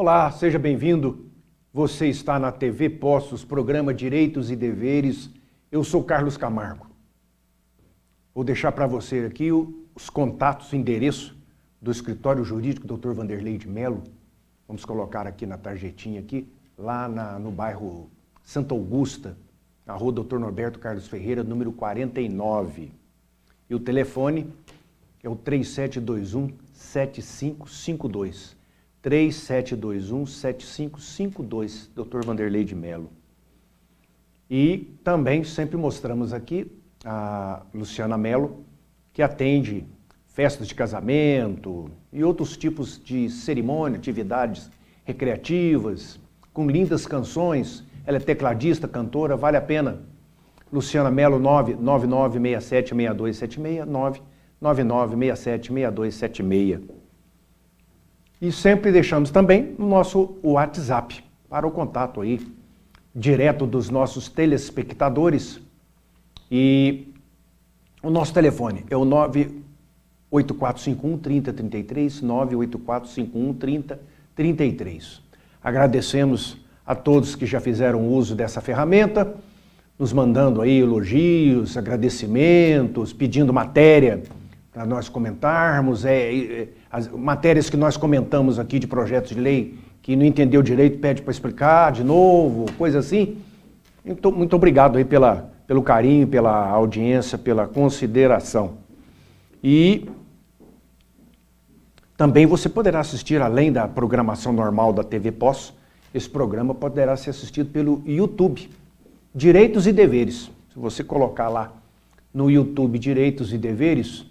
Olá, seja bem-vindo. Você está na TV Postos, programa Direitos e Deveres. Eu sou Carlos Camargo. Vou deixar para você aqui os contatos, o endereço do escritório jurídico Dr. Vanderlei de Mello. Vamos colocar aqui na tarjetinha aqui, lá no bairro Santa Augusta, na rua Dr. Norberto Carlos Ferreira, número 49. E o telefone é o 3721-7552. 3721-7552, Dr. Vanderlei de Mello. E também sempre mostramos aqui a Luciana Mello, que atende festas de casamento e outros tipos de cerimônia, atividades recreativas, com lindas canções. Ela é tecladista, cantora, vale a pena. Luciana Mello, 999676276, 999676276. E sempre deixamos também o nosso WhatsApp para o contato aí, direto dos nossos telespectadores. E o nosso telefone é o 98451-3033, 98451-3033. Agradecemos a todos que já fizeram uso dessa ferramenta, nos mandando aí elogios, agradecimentos, pedindo matéria para nós comentarmos, as matérias que nós comentamos aqui de projetos de lei que não entendeu direito, pede para explicar de novo, coisa assim. Então, muito obrigado aí pelo carinho, pela audiência, pela consideração. E também você poderá assistir, além da programação normal da TV Pós, esse programa poderá ser assistido pelo YouTube, Direitos e Deveres. Se você colocar lá no YouTube Direitos e Deveres,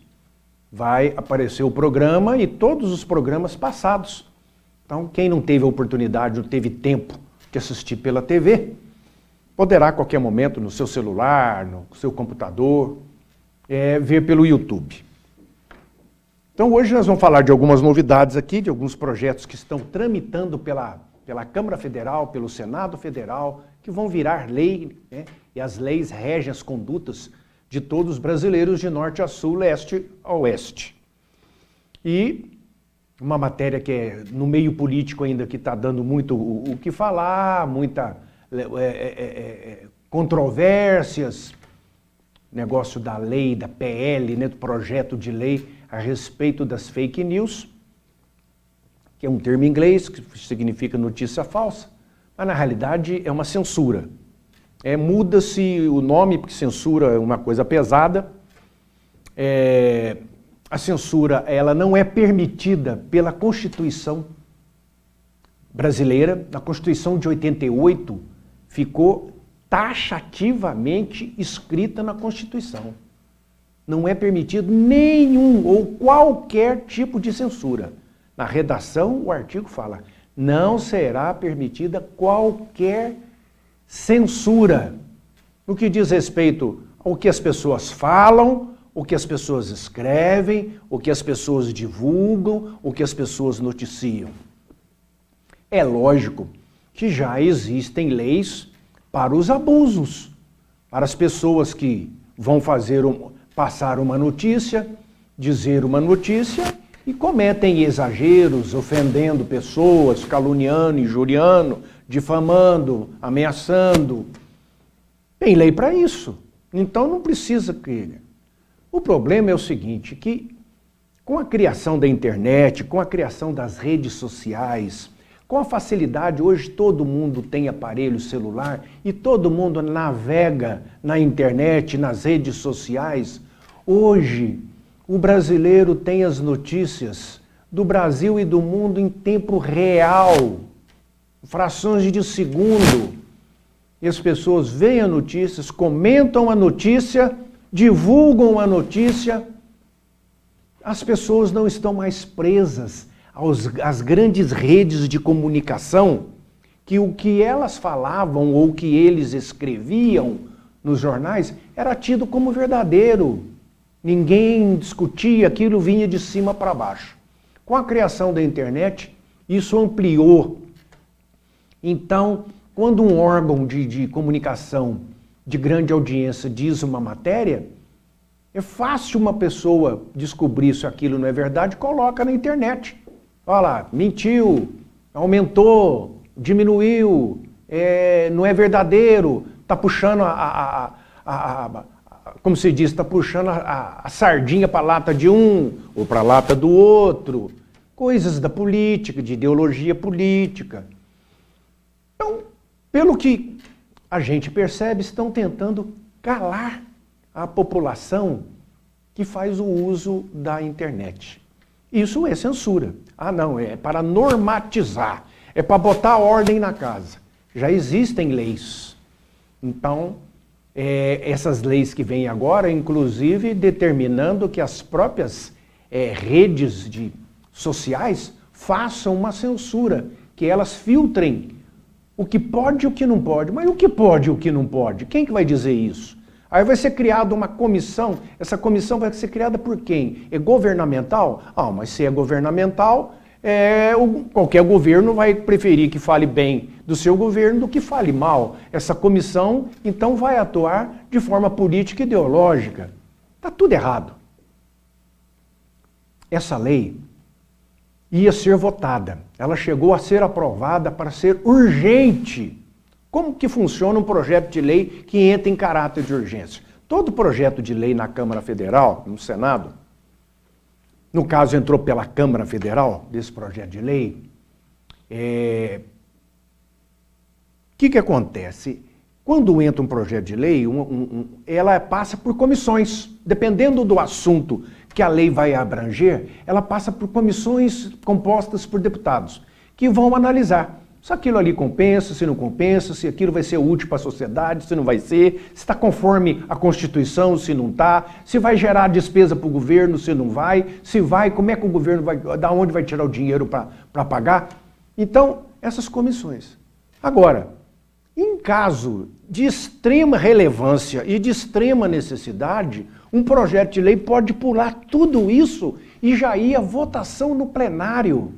vai aparecer o programa e todos os programas passados. Então, quem não teve a oportunidade, não teve tempo de assistir pela TV, poderá a qualquer momento no seu celular, no seu computador, ver pelo YouTube. Então, hoje nós vamos falar de algumas novidades aqui, de alguns projetos que estão tramitando pela Câmara Federal, pelo Senado Federal, que vão virar lei, né? E as leis regem as condutas de todos os brasileiros de norte a sul, leste a oeste. E uma matéria que é no meio político ainda que está dando muito o que falar, muita controvérsias, negócio da lei, da PL, né, do projeto de lei a respeito das fake news, que é um termo em inglês que significa notícia falsa, mas na realidade é uma censura. Muda-se o nome, porque censura é uma coisa pesada. A censura ela não é permitida pela Constituição brasileira. Na Constituição de 88 ficou taxativamente escrita na Constituição. Não é permitido nenhum ou qualquer tipo de censura. Na redação, o artigo fala, não será permitida qualquer censura no que diz respeito ao que as pessoas falam, o que as pessoas escrevem, o que as pessoas divulgam, o que as pessoas noticiam. É lógico que já existem leis para os abusos, para as pessoas que vão passar uma notícia, dizer uma notícia e cometem exageros, ofendendo pessoas, caluniando, injuriando, difamando, ameaçando. Tem lei para isso. Então não precisa que... O problema é o seguinte, que com a criação da internet, com a criação das redes sociais, com a facilidade, hoje todo mundo tem aparelho celular e todo mundo navega na internet, nas redes sociais. Hoje, o brasileiro tem as notícias do Brasil e do mundo em tempo real, frações de segundo. E as pessoas veem as notícias, comentam a notícia, divulgam a notícia. As pessoas não estão mais presas às grandes redes de comunicação, que o que elas falavam ou que eles escreviam nos jornais era tido como verdadeiro. Ninguém discutia, aquilo vinha de cima para baixo. Com a criação da internet, isso ampliou. Então, quando um órgão de comunicação de grande audiência diz uma matéria, é fácil uma pessoa descobrir se aquilo não é verdade, coloca na internet. Olha lá, mentiu, aumentou, diminuiu, não é verdadeiro, está puxando como se diz, está puxando a sardinha para a lata de um ou para a lata do outro. Coisas da política, de ideologia política. Então, pelo que a gente percebe, estão tentando calar a população que faz o uso da internet. Isso é censura. Ah, não, é para normatizar, é para botar ordem na casa. Já existem leis. Então, essas leis que vêm agora, inclusive determinando que as próprias redes sociais façam uma censura, que elas filtrem o que pode e o que não pode. Mas o que pode e o que não pode? Quem que vai dizer isso? Aí vai ser criada uma comissão, essa comissão vai ser criada por quem? É governamental? Ah, mas se é governamental, qualquer governo vai preferir que fale bem do seu governo do que fale mal. Essa comissão, então, vai atuar de forma política e ideológica. Está tudo errado. Essa lei ia ser votada. Ela chegou a ser aprovada para ser urgente. Como que funciona um projeto de lei que entra em caráter de urgência? Todo projeto de lei na Câmara Federal, no Senado, no caso entrou pela Câmara Federal, desse projeto de lei, o que acontece? Quando entra um projeto de lei, ela passa por comissões. Dependendo do assunto que a lei vai abranger, ela passa por comissões compostas por deputados, que vão analisar se aquilo ali compensa, se não compensa, se aquilo vai ser útil para a sociedade, se não vai ser, se está conforme a Constituição, se não está, se vai gerar despesa para o governo, se não vai, se vai, como é que o governo vai, da onde vai tirar o dinheiro para pagar. Então, essas comissões. Agora, em caso de extrema relevância e de extrema necessidade, um projeto de lei pode pular tudo isso e já ir à votação no plenário.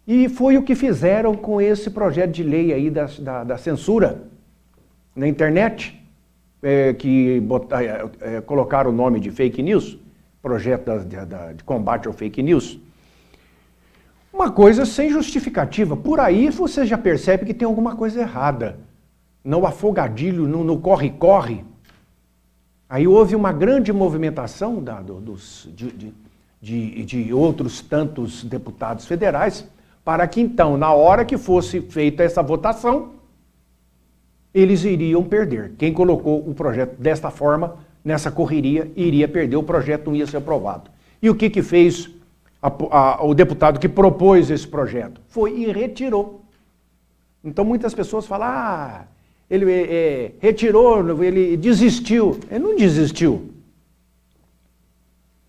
E foi o que fizeram com esse projeto de lei aí da censura na internet, que colocaram o nome de fake news, projeto de combate ao fake news. Uma coisa sem justificativa. Por aí você já percebe que tem alguma coisa errada. No afogadilho, no corre-corre. Aí houve uma grande movimentação de outros tantos deputados federais para que então, na hora que fosse feita essa votação, eles iriam perder. Quem colocou o projeto desta forma, nessa correria, iria perder, o projeto não ia ser aprovado. E o que fez o deputado que propôs esse projeto? Foi e retirou. Então muitas pessoas falam, ele retirou, ele desistiu. Ele não desistiu.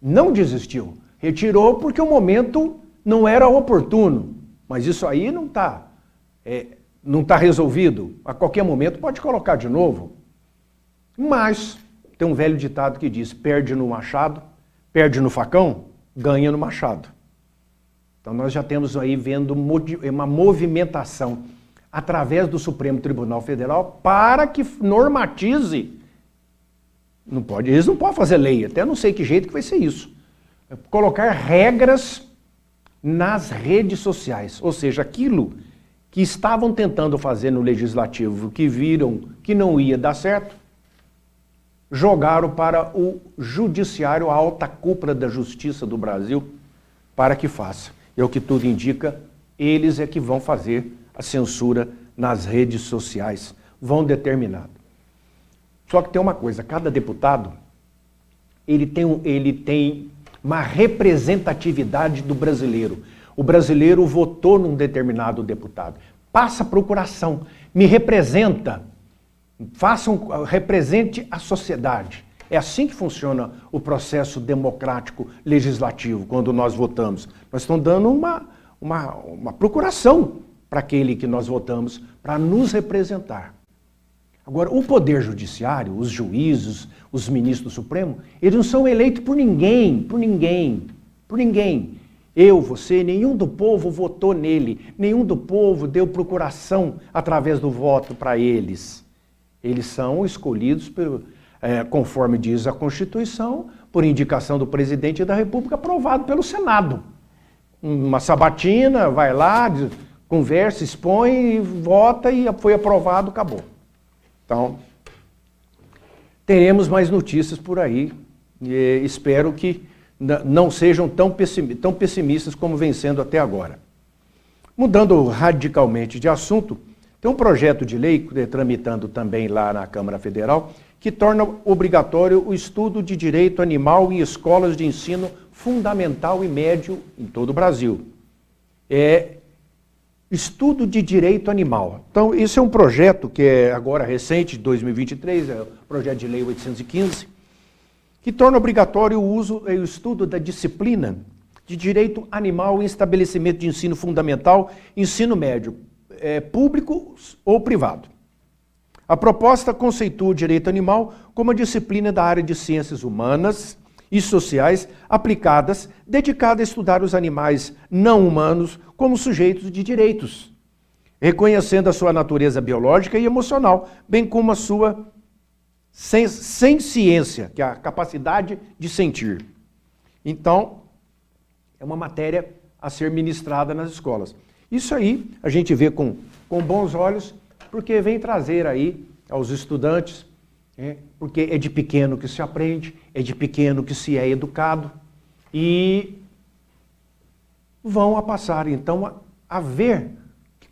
Não desistiu. Retirou porque o momento não era oportuno. Mas isso aí não está resolvido. A qualquer momento pode colocar de novo. Mas tem um velho ditado que diz, perde no machado, perde no facão, ganha no machado. Então nós já temos aí vendo uma movimentação através do Supremo Tribunal Federal para que normatize. Eles não podem fazer lei, até não sei que jeito que vai ser isso. Colocar regras nas redes sociais, ou seja, aquilo que estavam tentando fazer no Legislativo, que viram que não ia dar certo, jogaram para o Judiciário, a alta cúpula da Justiça do Brasil, para que faça. E o que tudo indica, eles é que vão fazer a censura nas redes sociais, vão determinar. Só que tem uma coisa, cada deputado, ele tem uma representatividade do brasileiro. O brasileiro votou num determinado deputado. Passa a procuração, me representa, represente a sociedade. É assim que funciona o processo democrático legislativo, quando nós votamos. Nós estamos dando uma procuração para aquele que nós votamos, para nos representar. Agora, o Poder Judiciário, os juízes, os ministros do Supremo, eles não são eleitos por ninguém. Eu, você, nenhum do povo votou nele, nenhum do povo deu procuração através do voto para eles. Eles são escolhidos, conforme diz a Constituição, por indicação do presidente da República, aprovado pelo Senado. uma sabatina, vai lá, conversa, expõe, vota e foi aprovado, acabou. Então, teremos mais notícias por aí. E espero que não sejam tão pessimistas como vem sendo até agora. Mudando radicalmente de assunto, tem um projeto de lei tramitando também lá na Câmara Federal que torna obrigatório o estudo de direito animal em escolas de ensino fundamental e médio em todo o Brasil. Estudo de direito animal. Então, esse é um projeto que é agora recente, de 2023, é o projeto de lei 815, que torna obrigatório o uso e o estudo da disciplina de direito animal em estabelecimento de ensino fundamental, ensino médio, público ou privado. A proposta conceitua o direito animal como uma disciplina da área de ciências humanas e sociais aplicadas, dedicada a estudar os animais não humanos como sujeitos de direitos, reconhecendo a sua natureza biológica e emocional, bem como a sua senciência, que é a capacidade de sentir. Então, é uma matéria a ser ministrada nas escolas. Isso aí a gente vê com bons olhos, porque vem trazer aí aos estudantes, porque é de pequeno que se aprende, é de pequeno que se é educado, e vão a passar, então, a ver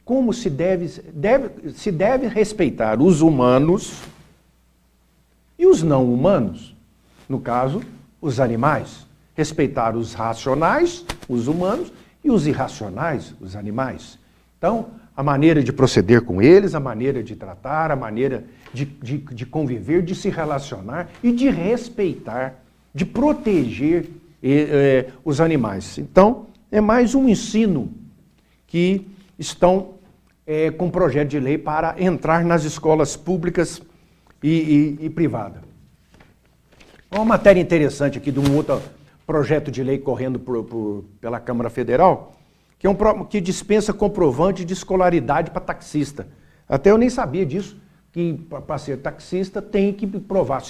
como se deve respeitar os humanos e os não humanos, no caso, os animais. Respeitar os racionais, os humanos, e os irracionais, os animais. Então, a maneira de proceder com eles, a maneira de tratar, a maneira de conviver, de se relacionar e de respeitar, de proteger os animais. Então, é mais um ensino que estão com projeto de lei para entrar nas escolas públicas e privada. Uma matéria interessante aqui de um outro projeto de lei correndo pela Câmara Federal, que dispensa comprovante de escolaridade para taxista. Até eu nem sabia disso, que para ser taxista tem que provar,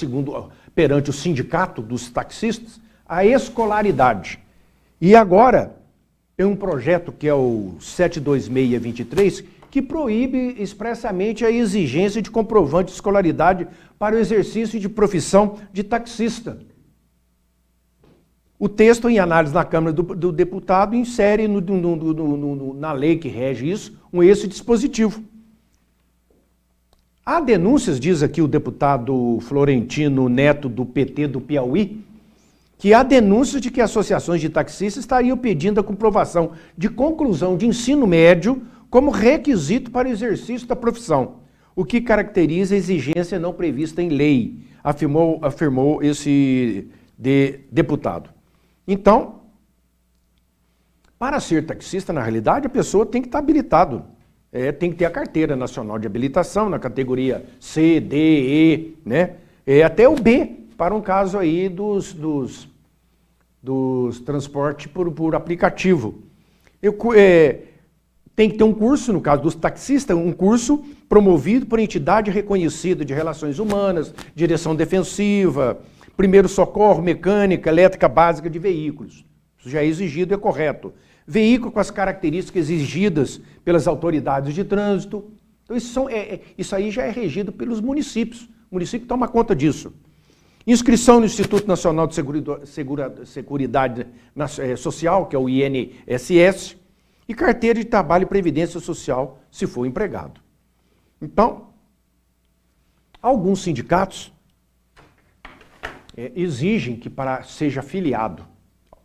perante o sindicato dos taxistas, a escolaridade. E agora tem um projeto que é o 72623, que proíbe expressamente a exigência de comprovante de escolaridade para o exercício de profissão de taxista. O texto em análise na Câmara do Deputado insere na lei que rege isso, esse dispositivo. Há denúncias, diz aqui o deputado Florentino Neto do PT do Piauí, que há denúncias de que associações de taxistas estariam pedindo a comprovação de conclusão de ensino médio como requisito para o exercício da profissão, o que caracteriza a exigência não prevista em lei, afirmou esse deputado. Então, para ser taxista, na realidade, a pessoa tem que estar habilitado. Tem que ter a carteira nacional de habilitação na categoria C, D, E, né? Até o B, para um caso aí dos transportes por aplicativo. Tem que ter um curso, no caso dos taxistas, um curso promovido por entidade reconhecida de relações humanas, direção defensiva, primeiro socorro, mecânica, elétrica básica de veículos. Isso já é exigido e é correto. Veículo com as características exigidas pelas autoridades de trânsito. Então, isso aí já é regido pelos municípios. O município toma conta disso. Inscrição no Instituto Nacional de Seguridade Social, que é o INSS, e carteira de trabalho e previdência social, se for empregado. Então, alguns sindicatos exigem que seja afiliado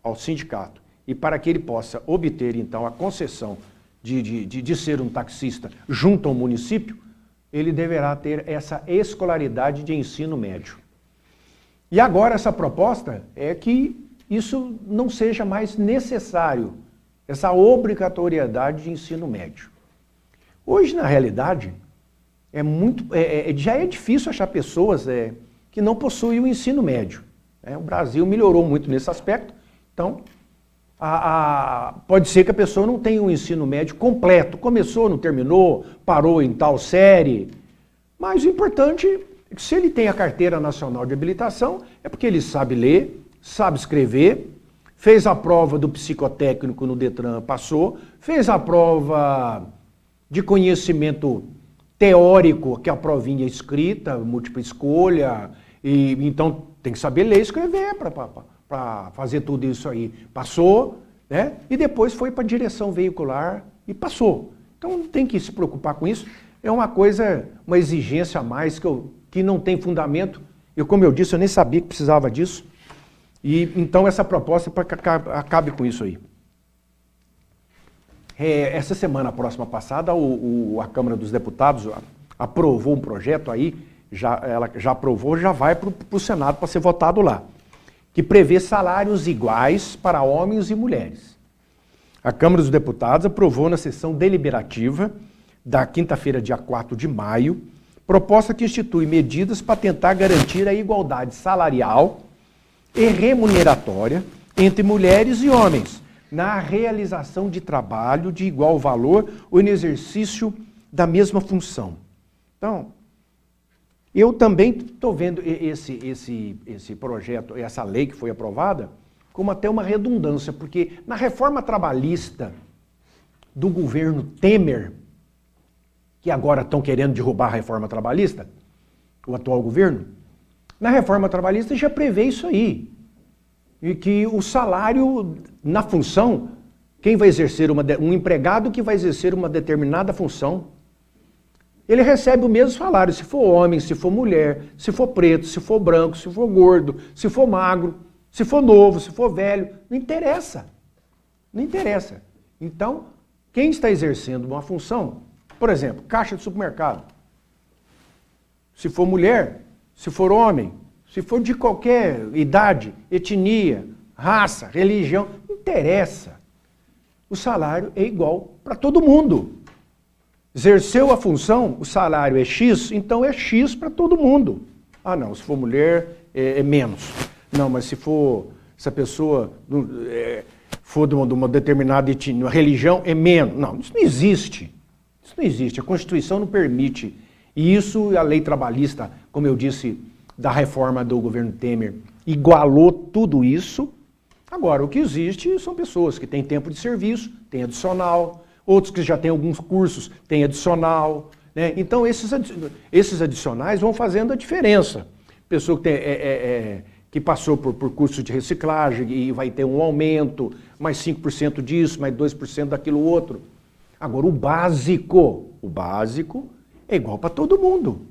ao sindicato e para que ele possa obter, então, a concessão de ser um taxista junto ao município, ele deverá ter essa escolaridade de ensino médio. E agora essa proposta é que isso não seja mais necessário, essa obrigatoriedade de ensino médio. Hoje, na realidade, já é difícil achar pessoas que não possuem o ensino médio. O Brasil melhorou muito nesse aspecto, então pode ser que a pessoa não tenha um ensino médio completo, começou, não terminou, parou em tal série, mas o importante é que se ele tem a carteira nacional de habilitação, é porque ele sabe ler, sabe escrever, fez a prova do psicotécnico no Detran, passou, fez a prova de conhecimento teórico, que é a provinha escrita, múltipla escolha, e então tem que saber ler e escrever para fazer tudo isso aí. Passou, né? E depois foi para a direção veicular e passou. Então não tem que se preocupar com isso. É uma coisa, uma exigência a mais que não tem fundamento. Como eu disse, eu nem sabia que precisava disso. E então essa proposta é para que acabe com isso aí. Essa semana próxima passada, a Câmara dos Deputados aprovou um projeto aí, ela já aprovou, já vai para o Senado para ser votado lá, que prevê salários iguais para homens e mulheres. A Câmara dos Deputados aprovou na sessão deliberativa da quinta-feira, dia 4 de maio, proposta que institui medidas para tentar garantir a igualdade salarial e remuneratória entre mulheres e homens, na realização de trabalho de igual valor ou no exercício da mesma função. Então, eu também estou vendo esse projeto, essa lei que foi aprovada, como até uma redundância, porque na reforma trabalhista do governo Temer, que agora estão querendo derrubar a reforma trabalhista, o atual governo, na reforma trabalhista já prevê isso aí. E que o salário na função, quem vai exercer um empregado que vai exercer uma determinada função, ele recebe o mesmo salário, se for homem, se for mulher, se for preto, se for branco, se for gordo, se for magro, se for novo, se for velho, não interessa. Não interessa. Então, quem está exercendo uma função, por exemplo, caixa de supermercado, se for mulher, se for homem, se for de qualquer idade, etnia, raça, religião, não interessa. O salário é igual para todo mundo. Exerceu a função, o salário é X, então é X para todo mundo. Ah, não, se for mulher, é menos. Não, mas se a pessoa for de uma determinada etnia, uma religião, é menos. Não, isso não existe. Isso não existe. A Constituição não permite. E isso, a lei trabalhista, como eu disse, da reforma do governo Temer, igualou tudo isso. Agora, o que existe são pessoas que têm tempo de serviço, têm adicional, outros que já têm alguns cursos, têm adicional, né? Então, esses adicionais vão fazendo a diferença. Pessoa que passou por curso de reciclagem e vai ter um aumento, mais 5% disso, mais 2% daquilo outro. Agora, o básico é igual para todo mundo.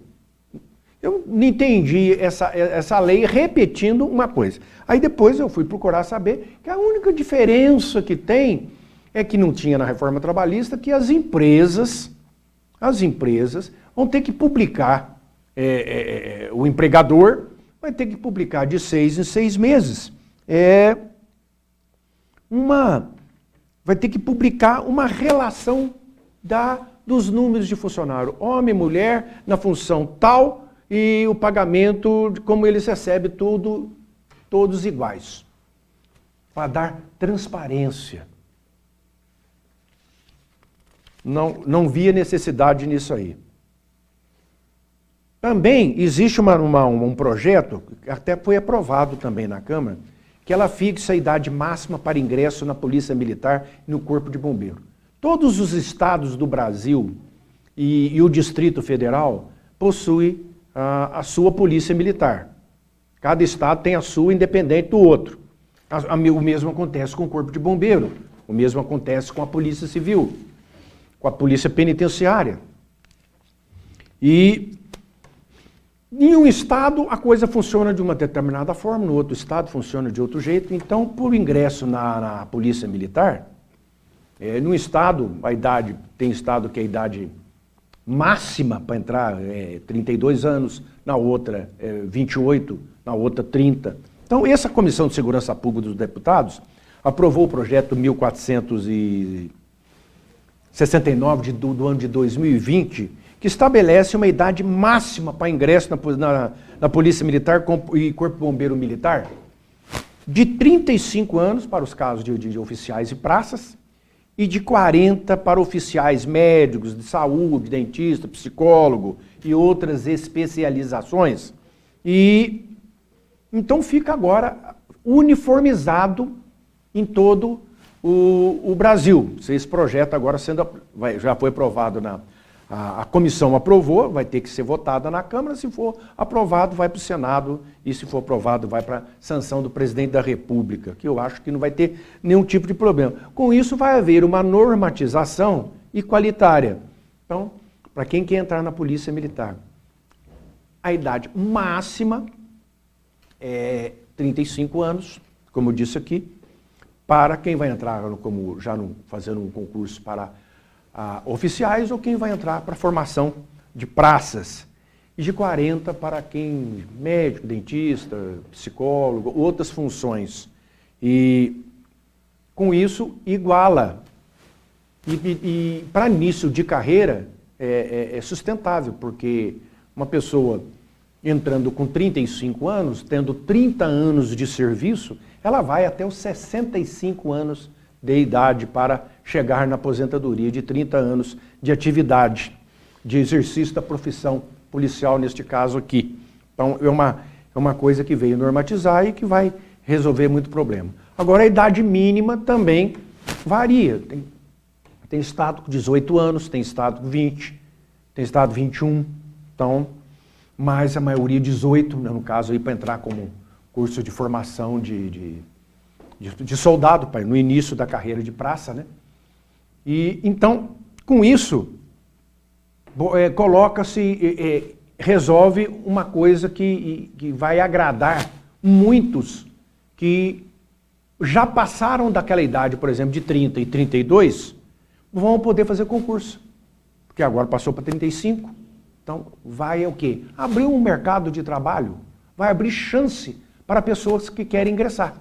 Eu não entendi essa lei repetindo uma coisa. Aí depois eu fui procurar saber que a única diferença que tem é que não tinha na reforma trabalhista que as empresas vão ter que publicar, o empregador vai ter que publicar de 6 em 6 meses. Vai ter que publicar uma relação dos números de funcionário, homem e mulher, na função tal, e o pagamento, como eles recebem, todos iguais. Para dar transparência. Não via necessidade nisso aí. Também existe um projeto, que até foi aprovado também na Câmara, que ela fixa a idade máxima para ingresso na Polícia Militar e no Corpo de Bombeiro. Todos os estados do Brasil e o Distrito Federal possuem a sua Polícia Militar. Cada estado tem a sua independente do outro. O mesmo acontece com o Corpo de Bombeiro, o mesmo acontece com a Polícia Civil, com a Polícia Penitenciária. E em um estado a coisa funciona de uma determinada forma, no outro estado funciona de outro jeito. Então, por ingresso na Polícia Militar, no estado, tem estado que a idade máxima para entrar 32 anos, na outra 28, na outra 30. Então, essa Comissão de Segurança Pública dos Deputados aprovou o projeto 1469 do ano de 2020, que estabelece uma idade máxima para ingresso na Polícia Militar e Corpo Bombeiro Militar de 35 anos para os casos de oficiais e praças, e de 40 para oficiais médicos, de saúde, dentista, psicólogo e outras especializações. E então fica agora uniformizado em todo o Brasil. Esse projeto agora já foi aprovado a comissão aprovou, vai ter que ser votada na Câmara, se for aprovado vai para o Senado e se for aprovado vai para a sanção do presidente da República, que eu acho que não vai ter nenhum tipo de problema. Com isso vai haver uma normatização igualitária. Então, para quem quer entrar na Polícia Militar, a idade máxima é 35 anos, como eu disse aqui, para quem vai entrar fazendo um concurso para oficiais ou quem vai entrar para formação de praças. E de 40 para quem, médico, dentista, psicólogo, outras funções. E com isso iguala. E para início de carreira é sustentável, porque uma pessoa entrando com 35 anos, tendo 30 anos de serviço, ela vai até os 65 anos de idade para chegar na aposentadoria de 30 anos de atividade, de exercício da profissão policial, neste caso aqui. Então, é uma coisa que veio normatizar e que vai resolver muito problema. Agora, a idade mínima também varia. Tem estado com 18 anos, tem estado com 20, tem estado 21, então, mas a maioria 18, no caso, aí para entrar como curso de formação de soldado, no início da carreira de praça, né? E então, com isso, resolve uma coisa que vai agradar muitos que já passaram daquela idade, por exemplo, de 30 e 32, vão poder fazer concurso, porque agora passou para 35. Então, vai o quê? Abrir um mercado de trabalho, vai abrir chance para pessoas que querem ingressar.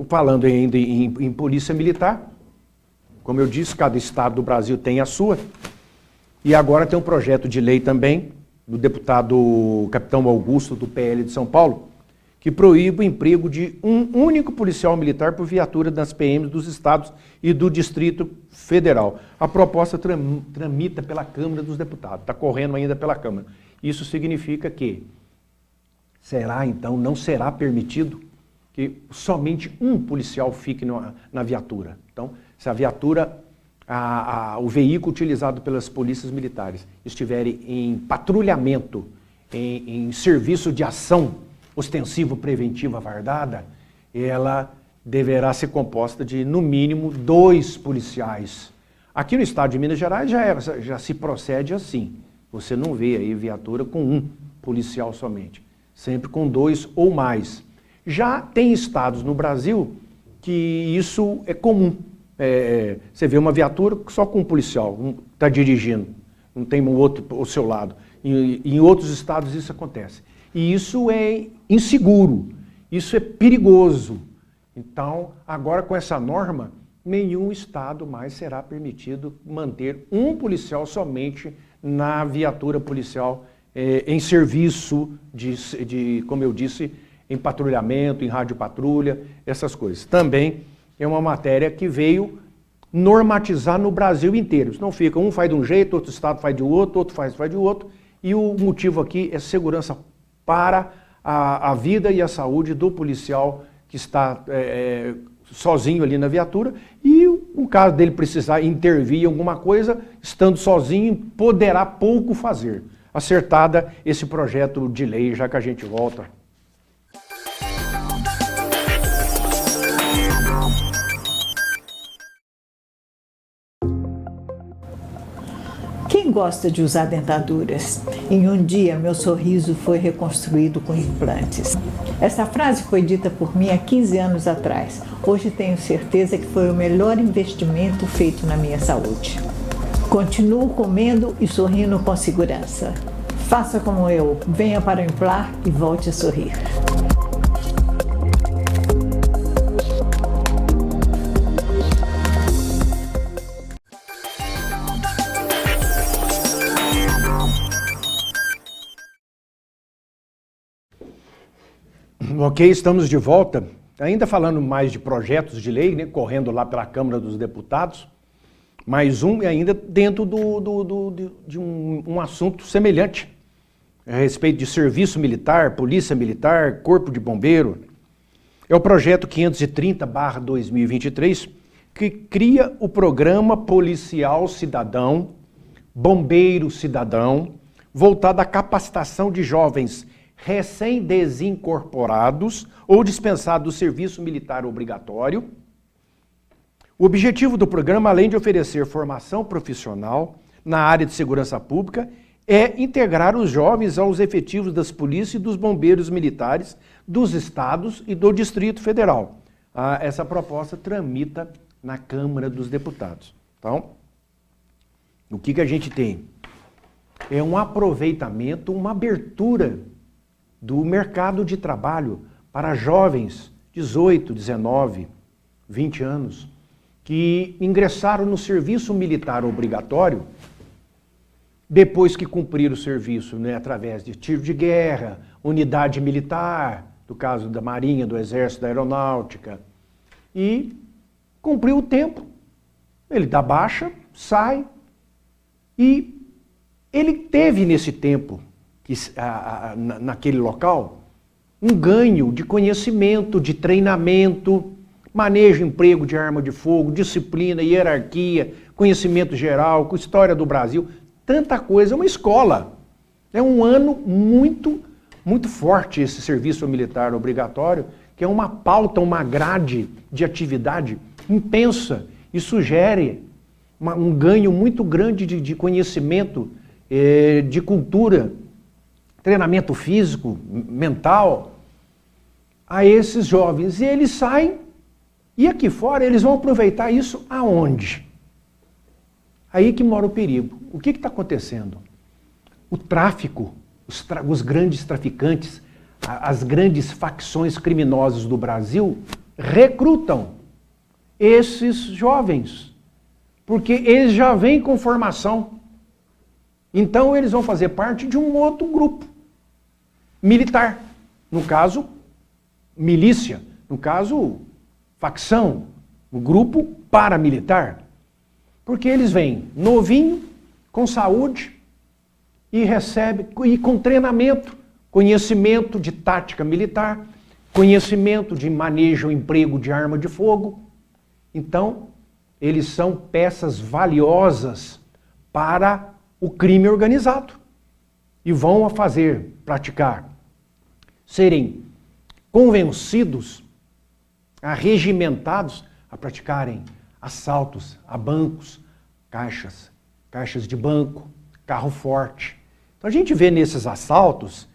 Falando ainda em polícia militar, como eu disse, cada estado do Brasil tem a sua, e agora tem um projeto de lei também, do deputado Capitão Augusto, do PL de São Paulo, que proíbe o emprego de um único policial militar por viatura das PMs dos estados e do Distrito Federal. A proposta tramita pela Câmara dos Deputados, está correndo ainda pela Câmara. Isso significa que não será permitido que somente um policial fique na viatura. Então, se a viatura, o veículo utilizado pelas polícias militares estiver em patrulhamento, em serviço de ação ostensivo preventiva fardada, ela deverá ser composta de, no mínimo, 2 policiais. Aqui no estado de Minas Gerais já se procede assim. Você não vê aí viatura com um policial somente, sempre com 2 ou mais. Já tem estados no Brasil que isso é comum. Você vê uma viatura só com um policial, está dirigindo, não tem um outro ao seu lado. Em outros estados isso acontece. E isso é inseguro, isso é perigoso. Então, agora com essa norma, nenhum estado mais será permitido manter um policial somente na viatura policial em serviço como eu disse, em patrulhamento, em radiopatrulha, essas coisas. Também é uma matéria que veio normatizar no Brasil inteiro. Não fica, um faz de um jeito, outro estado faz de outro, outro faz de outro, e o motivo aqui é segurança para a vida e a saúde do policial que está sozinho ali na viatura, e no caso dele precisar intervir em alguma coisa, estando sozinho, poderá pouco fazer. Acertada esse projeto de lei, já que a gente volta. Quem gosta de usar dentaduras? Em um dia, meu sorriso foi reconstruído com implantes. Essa frase foi dita por mim há 15 anos atrás. Hoje tenho certeza que foi o melhor investimento feito na minha saúde. Continuo comendo e sorrindo com segurança. Faça como eu, venha para o Implar e volte a sorrir. Ok, estamos de volta. Ainda falando mais de projetos de lei, né, correndo lá pela Câmara dos Deputados, mais um ainda dentro de um assunto semelhante, a respeito de serviço militar, polícia militar, corpo de bombeiro. É o projeto 530/2023, que cria o Programa Policial Cidadão, Bombeiro Cidadão, voltado à capacitação de jovens recém-desincorporados ou dispensados do serviço militar obrigatório. O objetivo do programa, além de oferecer formação profissional na área de segurança pública, é integrar os jovens aos efetivos das polícias e dos bombeiros militares dos estados e do Distrito Federal. Essa proposta tramita na Câmara dos Deputados. Então, o que a gente tem? É um aproveitamento, uma abertura do mercado de trabalho para jovens, 18, 19, 20 anos, que ingressaram no serviço militar obrigatório, depois que cumpriram o serviço, né, através de tiro de guerra, unidade militar, no caso da Marinha, do Exército, da Aeronáutica, e cumpriu o tempo. Ele dá baixa, sai, e ele teve nesse tempo, naquele local, um ganho de conhecimento, de treinamento, manejo e emprego de arma de fogo, disciplina, hierarquia, conhecimento geral, com história do Brasil, tanta coisa. É uma escola. É um ano muito, muito forte esse serviço militar obrigatório, que é uma pauta, uma grade de atividade intensa e sugere um ganho muito grande de conhecimento, de cultura, treinamento físico, mental, a esses jovens. E eles saem, e aqui fora eles vão aproveitar isso aonde? Aí que mora o perigo. O que está acontecendo? O tráfico, os grandes traficantes, as grandes facções criminosas do Brasil recrutam esses jovens, porque eles já vêm com formação. Então eles vão fazer parte de um outro grupo militar, no caso milícia, no caso facção, um grupo paramilitar, porque eles vêm novinho, com saúde e recebe e com treinamento, conhecimento de tática militar, conhecimento de manejo e emprego de arma de fogo. Então eles são peças valiosas para o crime organizado e vão a praticar, serem convencidos, arregimentados a praticarem assaltos a bancos, caixas de banco, carro forte. Então a gente vê nesses assaltos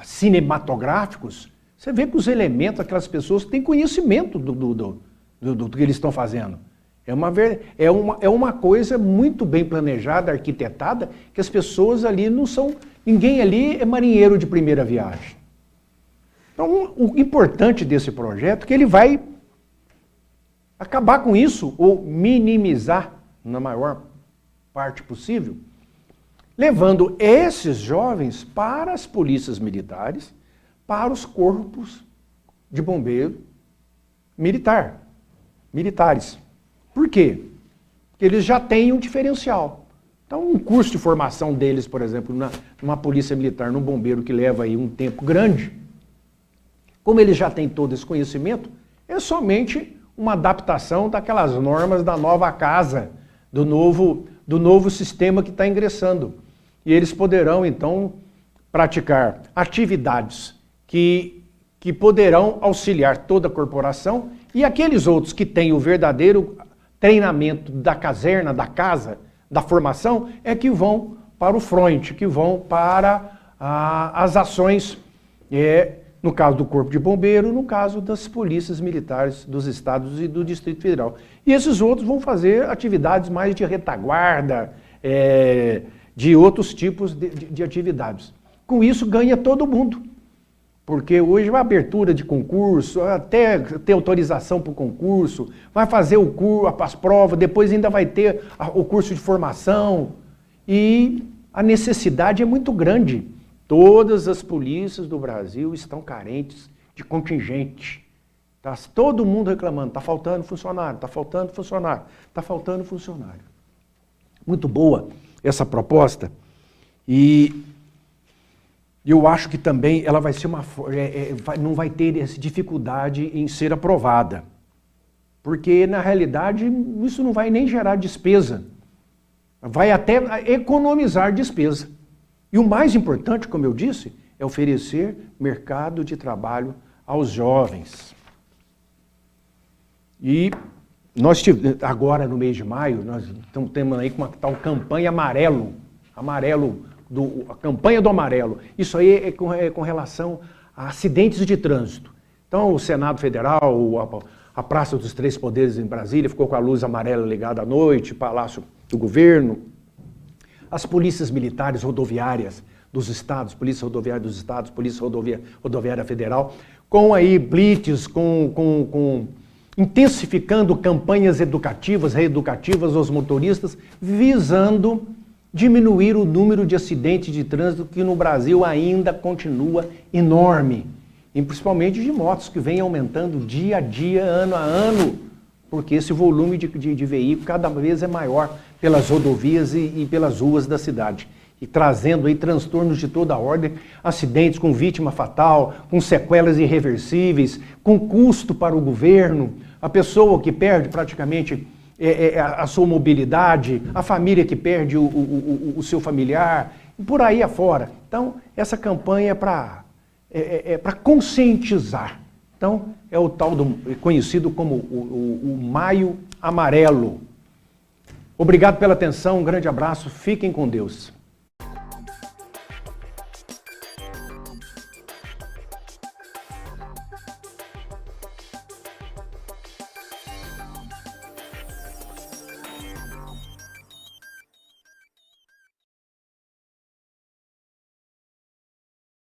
cinematográficos, você vê que os elementos, aquelas pessoas têm conhecimento do que eles estão fazendo. É uma coisa muito bem planejada, arquitetada, que as pessoas ali não são... Ninguém ali é marinheiro de primeira viagem. Então, o importante desse projeto é que ele vai acabar com isso, ou minimizar, na maior parte possível, levando esses jovens para as polícias militares, para os corpos de bombeiro militares. Por quê? Porque eles já têm um diferencial. Então, um curso de formação deles, por exemplo, numa polícia militar, num bombeiro que leva aí um tempo grande, como eles já têm todo esse conhecimento, é somente uma adaptação daquelas normas da nova casa, do novo sistema que está ingressando. E eles poderão, então, praticar atividades que poderão auxiliar toda a corporação, e aqueles outros que têm o verdadeiro treinamento da caserna, da casa, da formação, é que vão para o fronte, que vão para as ações, no caso do Corpo de Bombeiro, no caso das polícias militares dos estados e do Distrito Federal. E esses outros vão fazer atividades mais de retaguarda, de outros tipos de atividades. Com isso ganha todo mundo, porque hoje a abertura de concurso, até ter autorização para o concurso, vai fazer as provas, depois ainda vai ter o curso de formação, e a necessidade é muito grande. Todas as polícias do Brasil estão carentes de contingente. Tá todo mundo reclamando, está faltando funcionário, está faltando funcionário, está faltando funcionário. Muito boa essa proposta. E eu acho que também ela vai ser não vai ter essa dificuldade em ser aprovada. Porque, na realidade, isso não vai nem gerar despesa. Vai até economizar despesa. E o mais importante, como eu disse, é oferecer mercado de trabalho aos jovens. E nós tivemos, agora no mês de maio, nós temos aí uma tal campanha amarelo, a campanha do amarelo. Isso aí é com relação a acidentes de trânsito. Então, o Senado Federal, a Praça dos Três Poderes em Brasília ficou com a luz amarela ligada à noite, Palácio do Governo. As polícias militares rodoviárias dos estados, Polícia Rodoviária dos Estados, Polícia Rodoviária Federal, com aí blitz, intensificando campanhas educativas, reeducativas aos motoristas, visando diminuir o número de acidentes de trânsito que no Brasil ainda continua enorme. E principalmente de motos, que vem aumentando dia a dia, ano a ano, porque esse volume de veículos cada vez é maior pelas rodovias e pelas ruas da cidade. E trazendo aí transtornos de toda a ordem, acidentes com vítima fatal, com sequelas irreversíveis, com custo para o governo, a pessoa que perde praticamente a sua mobilidade, a família que perde o seu familiar, e por aí afora. Então, essa campanha é para conscientizar. Então, é o tal conhecido como o Maio Amarelo. Obrigado pela atenção, um grande abraço, fiquem com Deus.